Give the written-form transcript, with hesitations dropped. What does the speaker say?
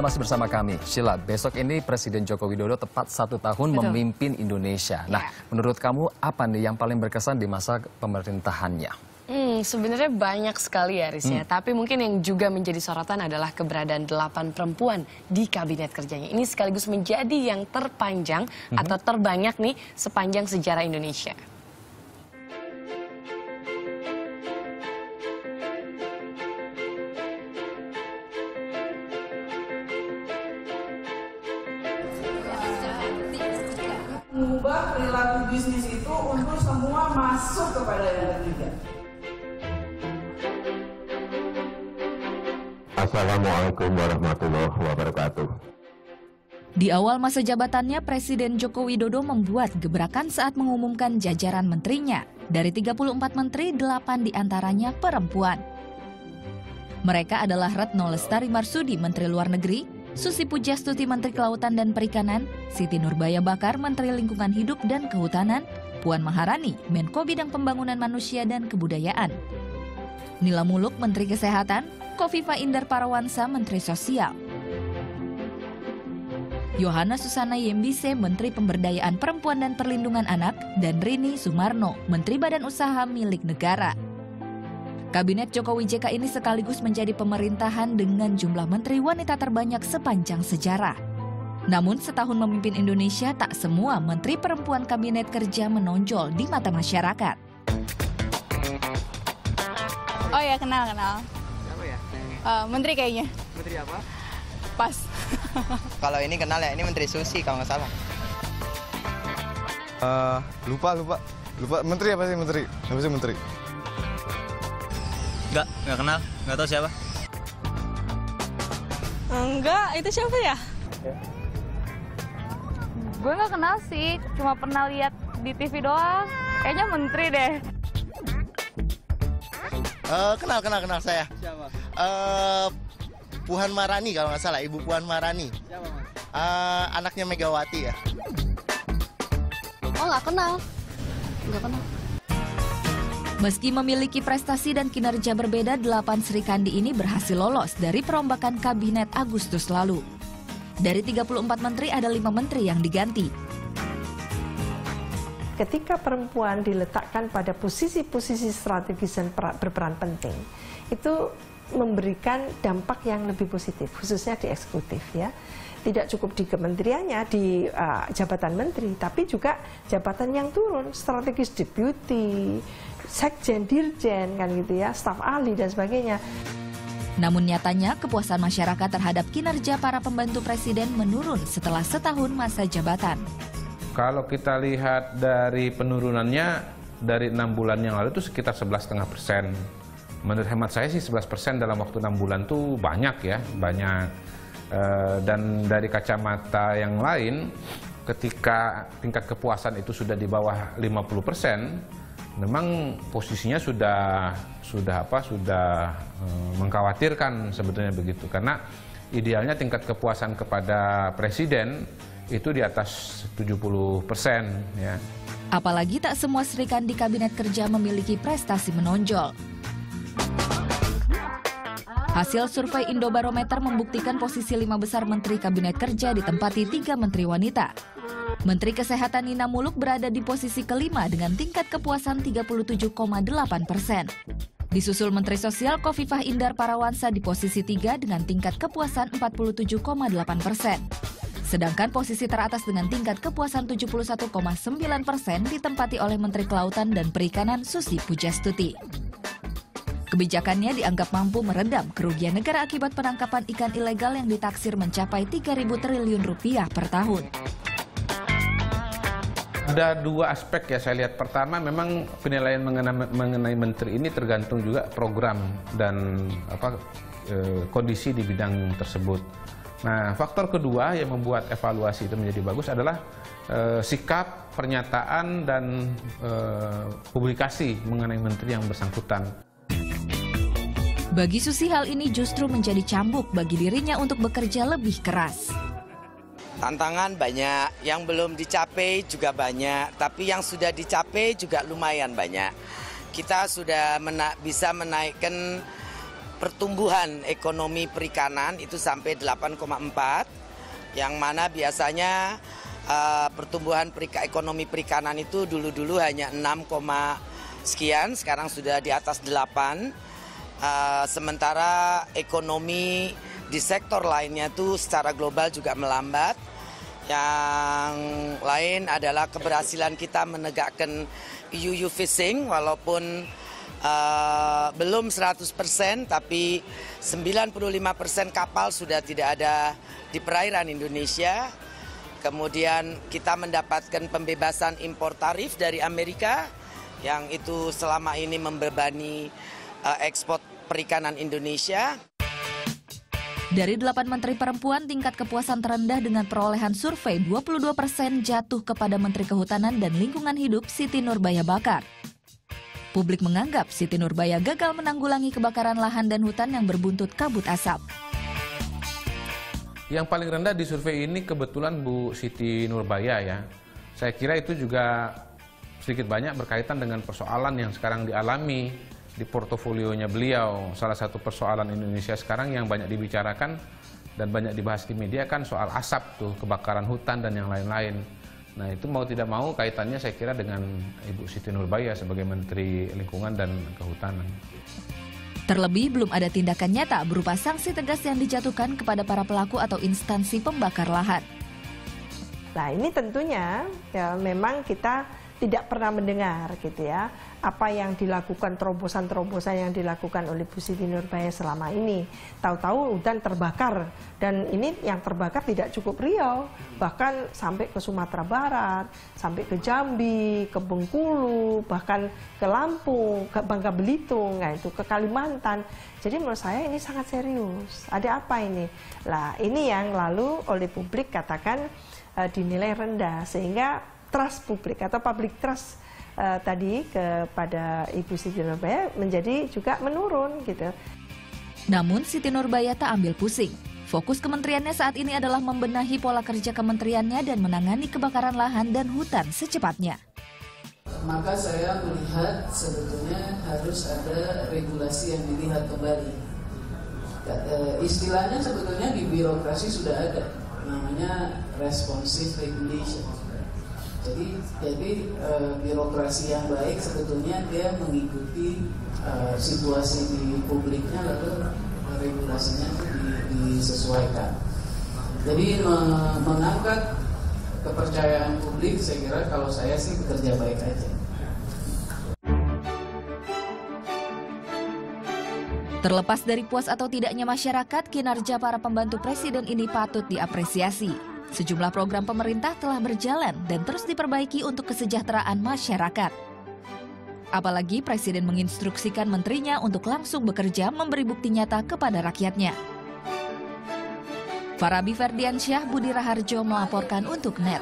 Masih bersama kami, Sheila. Besok ini Presiden Joko Widodo tepat 1 tahun memimpin Indonesia. Nah, menurut kamu apa nih yang paling berkesan di masa pemerintahannya? Sebenarnya banyak sekali ya, Riz, ya. Tapi mungkin yang juga menjadi sorotan adalah keberadaan 8 perempuan di kabinet kerjanya. Ini sekaligus menjadi yang terpanjang atau terbanyak nih sepanjang sejarah Indonesia. Mengubah perilaku bisnis itu untuk semua masuk kepada yang ketiga. Assalamualaikum warahmatullahi wabarakatuh. Di awal masa jabatannya, Presiden Joko Widodo membuat gebrakan saat mengumumkan jajaran menterinya. Dari 34 menteri, 8 diantaranya perempuan. Mereka adalah Retno Lestari Marsudi, Menteri Luar Negeri, Susi Pujastuti, Menteri Kelautan dan Perikanan, Siti Nurbaya Bakar, Menteri Lingkungan Hidup dan Kehutanan, Puan Maharani, Menko Bidang Pembangunan Manusia dan Kebudayaan, Nila Muluk, Menteri Kesehatan, Kofifa Indar Parawansa, Menteri Sosial, Yohana Susana Yembise, Menteri Pemberdayaan Perempuan dan Perlindungan Anak, dan Rini Sumarno, Menteri Badan Usaha Milik Negara. Kabinet Jokowi JK ini sekaligus menjadi pemerintahan dengan jumlah menteri wanita terbanyak sepanjang sejarah. Namun setahun memimpin Indonesia, tak semua menteri perempuan kabinet kerja menonjol di mata masyarakat. Oh ya, kenal. Siapa ya? Menteri kayaknya. Menteri apa? Pas. Kalau ini kenal ya, ini Menteri Susi kalau nggak salah. Lupa. Menteri apa sih menteri? Apa sih menteri? Nggak kenal, nggak tahu siapa. Enggak, itu siapa ya? Gue nggak kenal sih, cuma pernah lihat di TV doang. Kayaknya menteri deh. Kenal saya. Siapa? Puan Maharani kalau nggak salah, Ibu Puan Maharani. Siapa, Mas? Anaknya Megawati ya. Oh, nggak kenal. Nggak kenal. Meski memiliki prestasi dan kinerja berbeda, 8 Sri Kandi ini berhasil lolos dari perombakan kabinet Agustus lalu. Dari 34 menteri, ada 5 menteri yang diganti. Ketika perempuan diletakkan pada posisi-posisi strategis dan berperan penting, itu memberikan dampak yang lebih positif, khususnya di eksekutif ya. Tidak cukup di kementeriannya, di jabatan menteri, tapi juga jabatan yang turun, strategis deputi, sekjen, dirjen, kan gitu ya, staf ahli dan sebagainya. Namun nyatanya kepuasan masyarakat terhadap kinerja para pembantu presiden menurun setelah setahun masa jabatan. Kalau kita lihat dari penurunannya dari 6 bulan yang lalu itu sekitar 11,5%. Menurut hemat saya sih 11% dalam waktu 6 bulan itu banyak ya, banyak. Dan dari kacamata yang lain, ketika tingkat kepuasan itu sudah di bawah 50%, memang posisinya sudah mengkhawatirkan sebetulnya begitu. Karena idealnya tingkat kepuasan kepada presiden itu di atas 70% ya. Apalagi tak semua Sri Kandi kabinet kerja memiliki prestasi menonjol. Hasil survei Indobarometer membuktikan posisi 5 besar menteri kabinet kerja ditempati 3 menteri wanita. Menteri Kesehatan Nina Muluk berada di posisi kelima dengan tingkat kepuasan 37,8%. Disusul Menteri Sosial Kofifah Indar Parawansa di posisi 3 dengan tingkat kepuasan 47,8%. Sedangkan posisi teratas dengan tingkat kepuasan 71,9% ditempati oleh Menteri Kelautan dan Perikanan Susi Pujastuti. Kebijakannya dianggap mampu meredam kerugian negara akibat penangkapan ikan ilegal yang ditaksir mencapai 3.000 triliun rupiah per tahun. Ada 2 aspek ya saya lihat. Pertama, memang penilaian mengenai menteri ini tergantung juga program dan kondisi di bidang tersebut. Nah, faktor kedua yang membuat evaluasi itu menjadi bagus adalah sikap, pernyataan, dan publikasi mengenai menteri yang bersangkutan. Bagi Susi, hal ini justru menjadi cambuk bagi dirinya untuk bekerja lebih keras. Tantangan banyak, yang belum dicapai juga banyak, tapi yang sudah dicapai juga lumayan banyak. Kita sudah bisa menaikkan pertumbuhan ekonomi perikanan itu sampai 8,4, yang mana biasanya pertumbuhan ekonomi perikanan itu dulu hanya 6, sekian, sekarang sudah di atas 8. Sementara ekonomi di sektor lainnya tuh secara global juga melambat. Yang lain adalah keberhasilan kita menegakkan EU fishing, walaupun belum 100%, tapi 95% kapal sudah tidak ada di perairan Indonesia. Kemudian kita mendapatkan pembebasan impor tarif dari Amerika, yang itu selama ini membebani ekspor perikanan Indonesia. Dari 8 menteri perempuan, tingkat kepuasan terendah dengan perolehan survei 22% jatuh kepada Menteri Kehutanan dan Lingkungan Hidup Siti Nurbaya Bakar. Publik menganggap Siti Nurbaya gagal menanggulangi kebakaran lahan dan hutan yang berbuntut kabut asap. Yang paling rendah di survei ini kebetulan Bu Siti Nurbaya ya. Saya kira itu juga sedikit banyak berkaitan dengan persoalan yang sekarang dialami di portofolionya beliau. Salah satu persoalan Indonesia sekarang yang banyak dibicarakan dan banyak dibahas di media kan soal asap tuh, kebakaran hutan dan yang lain-lain. Nah itu mau tidak mau kaitannya saya kira dengan Ibu Siti Nurbaya sebagai Menteri Lingkungan dan Kehutanan. Terlebih belum ada tindakan nyata berupa sanksi tegas yang dijatuhkan kepada para pelaku atau instansi pembakar lahan. Nah ini tentunya ya memang kita tidak pernah mendengar gitu ya apa yang dilakukan, terobosan-terobosan yang dilakukan oleh Bu Siti Nurbaya selama ini. Tahu-tahu hutan terbakar, dan ini yang terbakar tidak cukup Riau, bahkan sampai ke Sumatera Barat, sampai ke Jambi, ke Bengkulu, bahkan ke Lampung, ke Bangka Belitung, nah itu ke Kalimantan. Jadi menurut saya ini sangat serius. Ada apa ini? Lah ini yang lalu oleh publik katakan dinilai rendah, sehingga trust publik atau public trust tadi kepada Ibu Siti Nurbaya menjadi juga menurun gitu. Namun Siti Nurbaya tak ambil pusing. Fokus kementeriannya saat ini adalah membenahi pola kerja kementeriannya dan menangani kebakaran lahan dan hutan secepatnya. Maka saya melihat sebetulnya harus ada regulasi yang dilihat kembali. Istilahnya sebetulnya di birokrasi sudah ada, namanya responsive regulation. Jadi birokrasi yang baik sebetulnya dia mengikuti situasi di publiknya, lalu regulasinya itu disesuaikan. Jadi mengangkat kepercayaan publik, saya kira kalau saya sih bekerja baik aja. Terlepas dari puas atau tidaknya masyarakat, kinerja para pembantu presiden ini patut diapresiasi. Sejumlah program pemerintah telah berjalan dan terus diperbaiki untuk kesejahteraan masyarakat. Apalagi Presiden menginstruksikan menterinya untuk langsung bekerja memberi bukti nyata kepada rakyatnya. Farabi Ferdiansyah, Budi Raharjo melaporkan untuk NET.